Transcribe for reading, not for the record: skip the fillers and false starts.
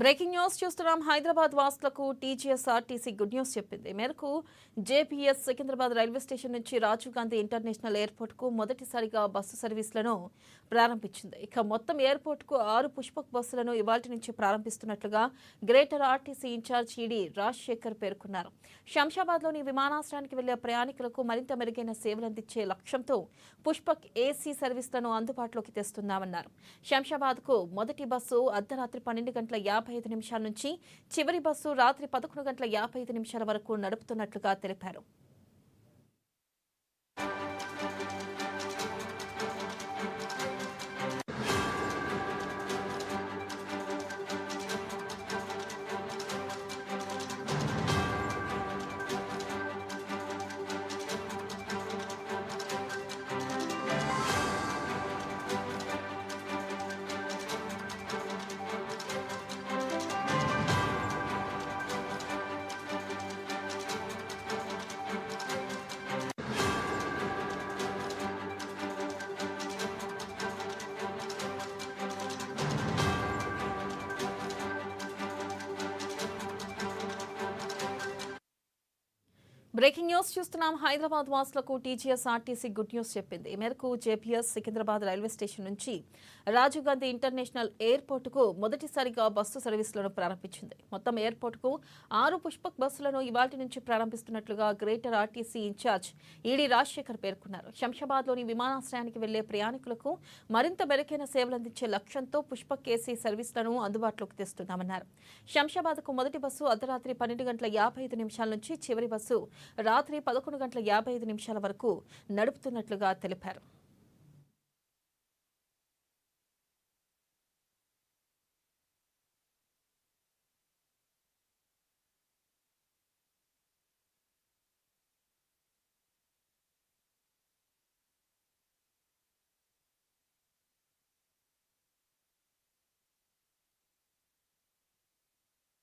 Breaking news చూస్తున్నాం. హైదరాబాద్ వాసులకు TGSRTC good news చెప్పింది. మేరకు జేపీఎస్ సికింద్రాబాద్ రైల్వే స్టేషన్ నుంచి రాజీవ్ గాంధీ ఇంటర్నేషనల్ ఎయిర్పోర్ట్ కు మొదటిసారిగా బస్సు సర్వీసులను ప్రారంభించింది. ఇక మొత్తం ఎయిర్పోర్ట్ కు 6 పుష్పక్ బస్సులను ఇవాల్టి నుంచి ప్రారంభిస్తున్నట్లుగా Greater RTC in charge ED Rajasekhar పేర్కొన్నారు. శంషాబాద్లోని విమానాశ్రయానికి వెళ్లే ప్రయాణికులకు మరింత మెరుగైన సేవలందించే లక్ష్యంతో పుష్పక్ ఏసీ సర్వీసులను అందుబాటులోకి తెస్తున్నామన్నారు. శంషాబాద్కు మొదటి బస్సు అర్ధరాత్రి 12:55 నుంచి చివరి బస్సు రాత్రి 11:55 వరకు నడుపుతున్నట్లుగా తెలిపారు. బ్రేకింగ్ న్యూస్ చూస్తున్నాం. హైదరాబాద్ వాసులకు టీజీఎస్ఆర్టీసీ గుడ్ న్యూస్ చెప్పింది. ఈ మేరకు జేపీఎస్ సికింద్రాబాద్ రైల్వే స్టేషన్ నుంచి రాజీవ్ గాంధీ ఇంటర్నేషనల్ ఎయిర్పోర్ట్ కు మొదటిసారిగా బస్సు సర్వీసులను ప్రారంభించింది. మొత్తం ఎయిర్పోర్ట్ కు 6 పుష్పక్ బస్సులను ఇవాల్టి నుంచి ప్రారంభిస్తున్నట్లుగా Greater RTC in charge ED Rajasekhar పేర్కొన్నారు. శంషాబాద్లోని విమానాశ్రయానికి వెళ్లే ప్రయాణికులకు మరింత మెరుగైన సేవలందించే లక్ష్యంతో పుష్పక్ ఏసీ సర్వీసులను అందుబాటులోకి తెస్తున్నామన్నారు. శంషాబాద్కు మొదటి బస్సు అర్ధరాత్రి 12:55 నుంచి చివరి బస్సు రాత్రి 11:55 వరకు నడుపుతున్నట్లుగా తెలిపారు.